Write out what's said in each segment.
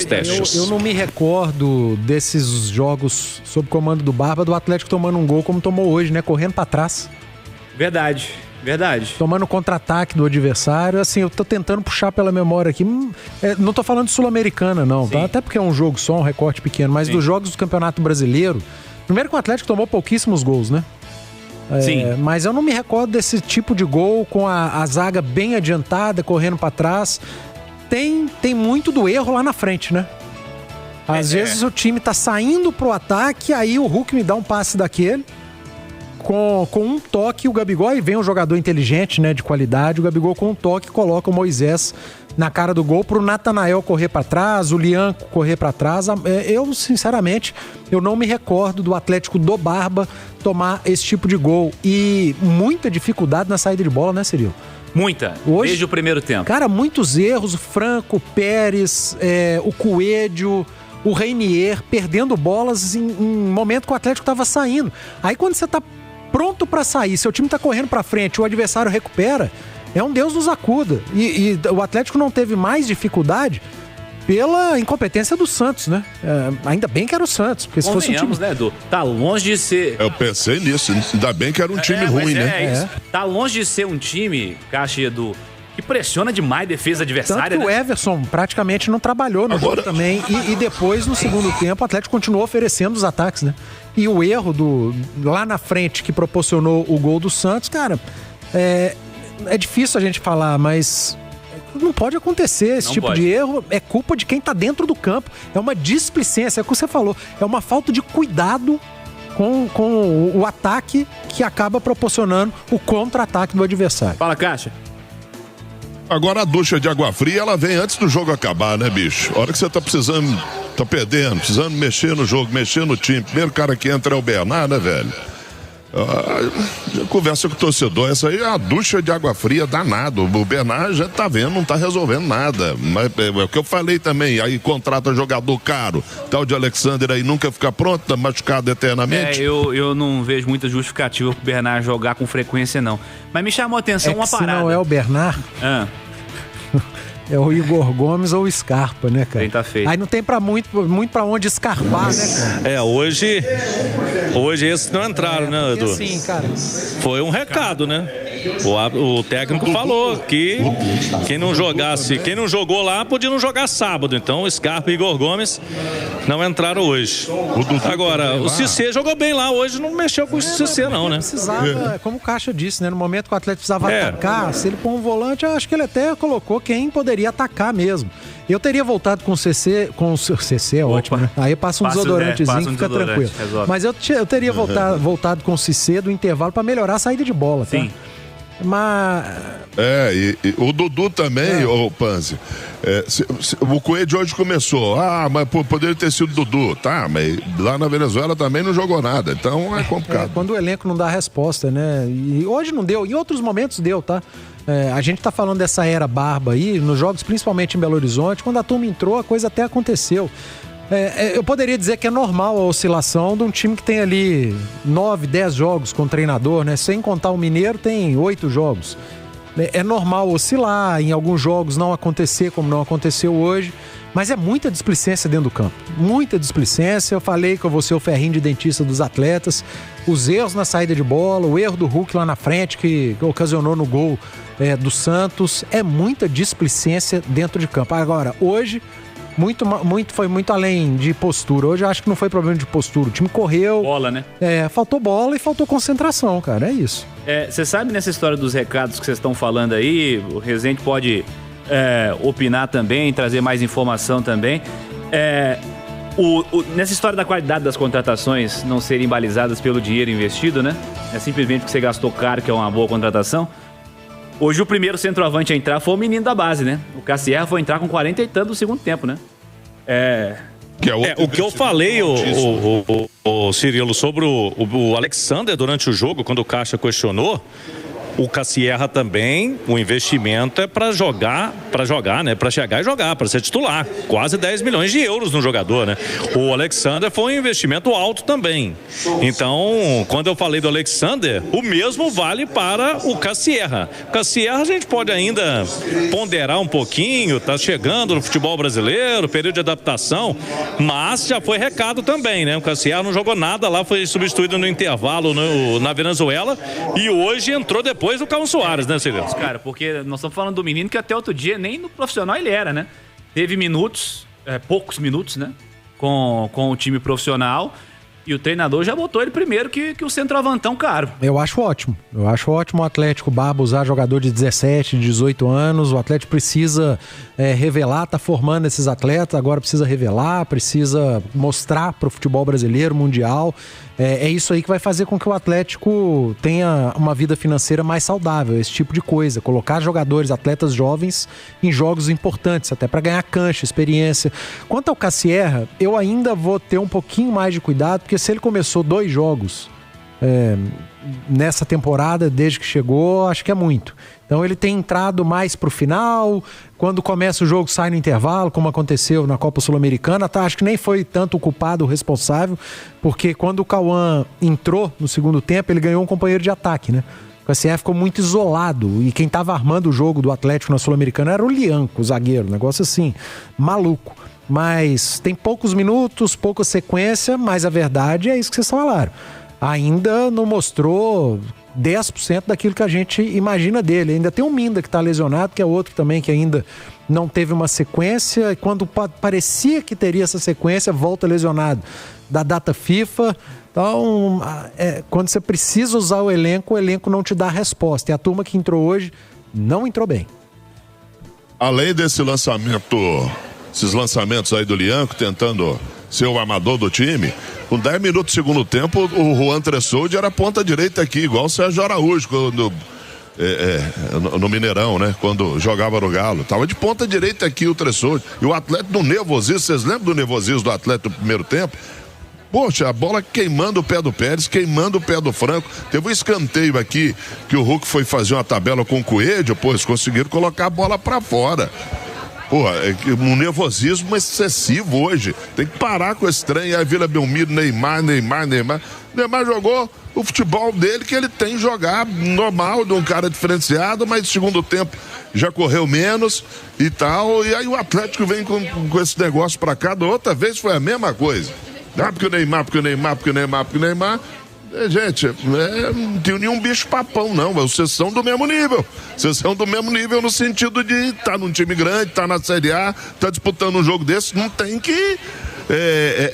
testes. Eu não me recordo desses jogos sob comando do Barba, do Atlético tomando um gol como tomou hoje, né? Correndo pra trás. Verdade. Tomando contra-ataque do adversário. Assim, eu tô tentando puxar pela memória aqui. Não tô falando de Sul-Americana, não, tá? Até porque é um jogo só, um recorte pequeno. Mas dos jogos do Campeonato Brasileiro, primeiro que o Atlético tomou pouquíssimos gols, né? Sim. Mas eu não me recordo desse tipo de gol com a zaga bem adiantada, correndo pra trás. Tem muito do erro lá na frente, né? Às vezes o time tá saindo pro ataque, aí o Hulk me dá um passe daquele, com um toque, o Gabigol, aí vem um jogador inteligente, né, de qualidade, o Gabigol com um toque coloca o Moisés na cara do gol pro Natanael correr pra trás, o Lianco correr pra trás. Eu, sinceramente, eu não me recordo do Atlético do Barba tomar esse tipo de gol. E muita dificuldade na saída de bola, né, Cirilo? Muita, hoje, desde o primeiro tempo. Cara, muitos erros, o Franco, o Pérez, o Coelho, o Reinier, perdendo bolas em momento que o Atlético tava saindo. Aí quando você tá pronto pra sair, seu time tá correndo pra frente, o adversário recupera, é um Deus nos acuda. E o Atlético não teve mais dificuldade pela incompetência do Santos, né? Ainda bem que era o Santos, porque se fosse um time... né, Edu? Tá longe de ser... Eu pensei nisso, ainda bem que era um time ruim, né? Isso. Tá longe de ser um time, Caixa e Edu, que pressiona demais a defesa adversária. Tanto que o Everson praticamente não trabalhou no jogo também. E depois, no segundo tempo, o Atlético continuou oferecendo os ataques, né? E o erro lá na frente que proporcionou o gol do Santos, cara, é difícil a gente falar, mas não pode acontecer esse tipo de erro. É culpa de quem tá dentro do campo. É uma displicência, é o que você falou. É uma falta de cuidado com o ataque que acaba proporcionando o contra-ataque do adversário. Fala, Caixa. Agora a ducha de água fria, ela vem antes do jogo acabar, né, bicho? A hora que você tá precisando, tá perdendo, precisando mexer no jogo, mexer no time. Primeiro cara que entra é o Bernard, né, velho? Conversa com o torcedor, essa aí é a ducha de água fria danado. O Bernard já tá vendo, não tá resolvendo nada. Mas é o que eu falei também, aí contrata jogador caro, tal de Alexander aí nunca fica pronto, tá machucado eternamente. Eu não vejo muita justificativa pro Bernard jogar com frequência, não. Mas me chamou a atenção uma parada. Se não é o Bernard... É o Igor Gomes ou o Scarpa, né, cara? Tá feio. Aí não tem muito pra onde escarpar, né, cara? Hoje esses não entraram, né, Edu? Sim, cara. Foi um recado, né? O técnico falou que quem não jogou lá podia não jogar sábado. Então o Scarpa e Igor Gomes não entraram hoje. Agora, o Cissé jogou bem lá hoje, não mexeu com o Cissé não, né? Precisava, como o Caixa disse, né? No momento que o Atlético precisava atacar, se ele pôr um volante, eu acho que ele até colocou quem poderia atacar mesmo. Eu teria voltado com o CC, é ótimo, né? Aí passa um desodorantezinho que fica tranquilo. Mas eu teria voltado com o Cissé do intervalo pra melhorar a saída de bola, tá? Sim. Mas... e o Dudu também, ô Panzi. O Coelho hoje começou. Mas poderia ter sido o Dudu, tá? Mas lá na Venezuela também não jogou nada. Então é complicado. Quando o elenco não dá a resposta, né? E hoje não deu, em outros momentos deu, tá? A gente tá falando dessa era Barba aí, nos jogos, principalmente em Belo Horizonte, quando a turma entrou, a coisa até aconteceu. Eu poderia dizer que é normal a oscilação de um time que tem ali 9, 10 jogos com o treinador, né? Sem contar o Mineiro, tem 8 jogos. É normal oscilar, em alguns jogos não acontecer como não aconteceu hoje, mas é muita displicência dentro do campo. Muita displicência. Eu falei que eu vou ser o ferrinho de dentista dos atletas. Os erros na saída de bola, o erro do Hulk lá na frente, que ocasionou no gol do Santos. É muita displicência dentro de campo. Agora, hoje... foi muito além de postura. Hoje eu acho que não foi problema de postura. O time correu. Bola, né? Faltou bola e faltou concentração, cara. É isso. Você sabe nessa história dos recados que vocês estão falando aí, o Rezende pode opinar também, trazer mais informação também. Nessa história da qualidade das contratações não serem balizadas pelo dinheiro investido, né? É simplesmente porque você gastou caro, que é uma boa contratação. Hoje o primeiro centroavante a entrar foi o menino da base, né? O Cassierra foi entrar com 40 e tanto no segundo tempo, né? O que eu falei, o Cirilo, sobre o Alexander durante o jogo, quando o Caixa questionou, O Cassierra também, o investimento é para jogar, né? Para chegar e jogar, para ser titular. Quase 10 milhões de euros no jogador, né? O Alexander foi um investimento alto também. Então, quando eu falei do Alexander, o mesmo vale para o Cassierra. O Cassierra a gente pode ainda ponderar um pouquinho, tá chegando no futebol brasileiro, período de adaptação, mas já foi recado também, né? O Cassierra não jogou nada lá, foi substituído no intervalo na Venezuela e hoje entrou depois do Carlos Soares, né, Silvio? Cara, porque nós estamos falando do menino que até outro dia nem no profissional ele era, né? Teve minutos, poucos minutos, né? Com o time profissional. E o treinador já botou ele primeiro que o centroavantão caro. Eu acho ótimo o Atlético Barba usar jogador de 17, 18 anos. O Atlético precisa revelar, tá formando esses atletas, agora precisa revelar, precisa mostrar pro futebol brasileiro, mundial. É isso aí que vai fazer com que o Atlético tenha uma vida financeira mais saudável, esse tipo de coisa. Colocar jogadores, atletas jovens em jogos importantes, até para ganhar cancha, experiência. Quanto ao Cassierra, eu ainda vou ter um pouquinho mais de cuidado, porque se ele começou 2 jogos nessa temporada, desde que chegou, acho que é muito. Então ele tem entrado mais pro final, quando começa o jogo sai no intervalo, como aconteceu na Copa Sul-Americana, tá? Acho que nem foi tanto o culpado, o responsável, porque quando o Cauã entrou no segundo tempo, ele ganhou um companheiro de ataque, né? O Cassierra ficou muito isolado, e quem tava armando o jogo do Atlético na Sul-Americana era o Lianco, o zagueiro, negócio assim, maluco. Mas tem poucos minutos, pouca sequência, mas a verdade é isso que vocês falaram. Ainda não mostrou 10% daquilo que a gente imagina dele. Ainda tem o Minda que está lesionado, que é outro também que ainda não teve uma sequência. E quando parecia que teria essa sequência, volta lesionado da data FIFA. Então, quando você precisa usar o elenco não te dá a resposta. E a turma que entrou hoje não entrou bem. Além desse lançamento, esses lançamentos aí do Lianco, tentando ser o armador do time, com 10 minutos do segundo tempo, o Juan Tressoldi era ponta direita aqui, igual o Sérgio Araújo no Mineirão, né? Quando jogava no Galo. Tava de ponta direita aqui o Tressoldi. E o Atlético no nervosismo, vocês lembram do nervosismo do Atlético no primeiro tempo? Poxa, a bola queimando o pé do Pérez, queimando o pé do Franco. Teve um escanteio aqui que o Hulk foi fazer uma tabela com o Coelho, eles conseguiram colocar a bola pra fora. Um nervosismo excessivo hoje. Tem que parar com esse trem. Aí Vila Belmiro, Neymar. Neymar jogou o futebol dele que ele tem jogar normal, de um cara diferenciado, mas no segundo tempo já correu menos e tal. E aí o Atlético vem com esse negócio pra cá. Da outra vez foi a mesma coisa. Porque o Neymar. Gente, não tem nenhum bicho papão, não. Vocês são do mesmo nível. Vocês são do mesmo nível no sentido de estar num time grande, estar na Série A, estar disputando um jogo desse. Não tem que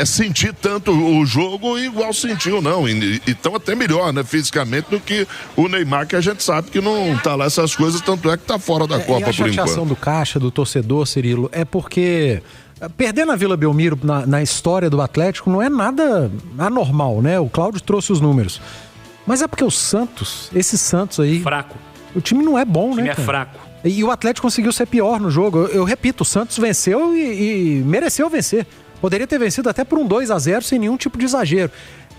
sentir tanto o jogo igual sentiu, não. Então até melhor, né, fisicamente, do que o Neymar, que a gente sabe que não tá lá essas coisas, tanto é que tá fora da Copa por enquanto. A chateação do caixa, do torcedor, Cirilo, é porque perder na Vila Belmiro na história do Atlético não é nada anormal, né? O Cláudio trouxe os números. Mas é porque o Santos, esse Santos aí... Fraco. O time não é bom, né? O time é fraco. E o Atlético conseguiu ser pior no jogo. Eu repito, o Santos venceu e mereceu vencer. Poderia ter vencido até por um 2-0 sem nenhum tipo de exagero.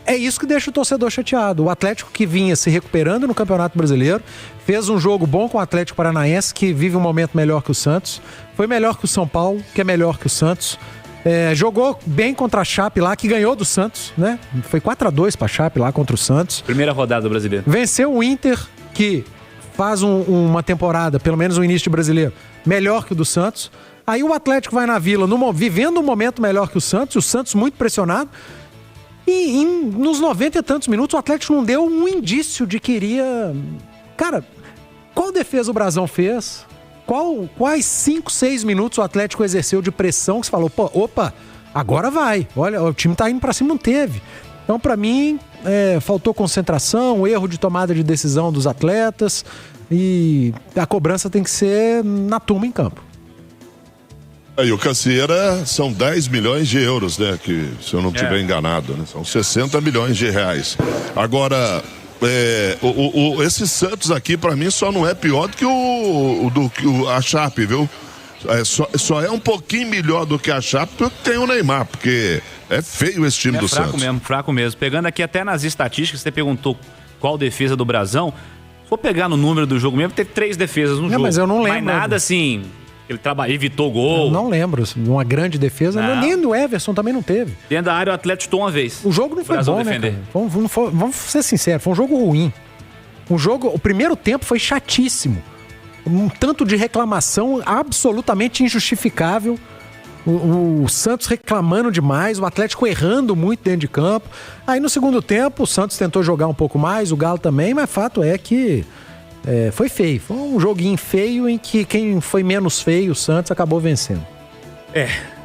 É isso que deixa o torcedor chateado. O Atlético, que vinha se recuperando no Campeonato Brasileiro, fez um jogo bom com o Atlético Paranaense, que vive um momento melhor que o Santos. Foi melhor que o São Paulo, que é melhor que o Santos. Jogou bem contra a Chape lá, que ganhou do Santos, né? Foi 4-2 pra Chape lá contra o Santos. Primeira rodada do Brasileiro. Venceu o Inter, que faz uma temporada, pelo menos o início de Brasileiro, melhor que o do Santos. Aí o Atlético vai na Vila, vivendo um momento melhor que o Santos muito pressionado. E nos 90 e tantos minutos o Atlético não deu um indício de que iria... Cara, qual defesa o Brasão fez? Quais 5, 6 minutos o Atlético exerceu de pressão que você falou, opa, agora vai. Olha, o time tá indo pra cima, não teve. Então, pra mim, faltou concentração, erro de tomada de decisão dos atletas e a cobrança tem que ser na turma em campo. E o Cassierra são 10 milhões de euros, né? Que, se eu não estiver enganado, né? São 60 milhões de reais. Agora, esse Santos aqui, pra mim, só não é pior do que a Chape, viu? Só é um pouquinho melhor do que a Chape porque tem o Neymar, porque é feio esse time do Santos. Fraco mesmo. Pegando aqui até nas estatísticas, você perguntou qual defesa do Brasão. vou pegar no número do jogo mesmo, teve 3 defesas no jogo. Mas eu não lembro. Mas nada assim, ele evitou gol. Eu não lembro, uma grande defesa. Não. Nem do Everson também não teve. Dentro da área o Atlético chutou uma vez. O jogo não foi bom, né, cara? Vamos ser sinceros, foi um jogo ruim. O primeiro tempo foi chatíssimo. Um tanto de reclamação absolutamente injustificável. O Santos reclamando demais, o Atlético errando muito dentro de campo. Aí no segundo tempo o Santos tentou jogar um pouco mais, o Galo também, mas fato é que foi feio. Foi um joguinho feio em que quem foi menos feio, o Santos, acabou vencendo.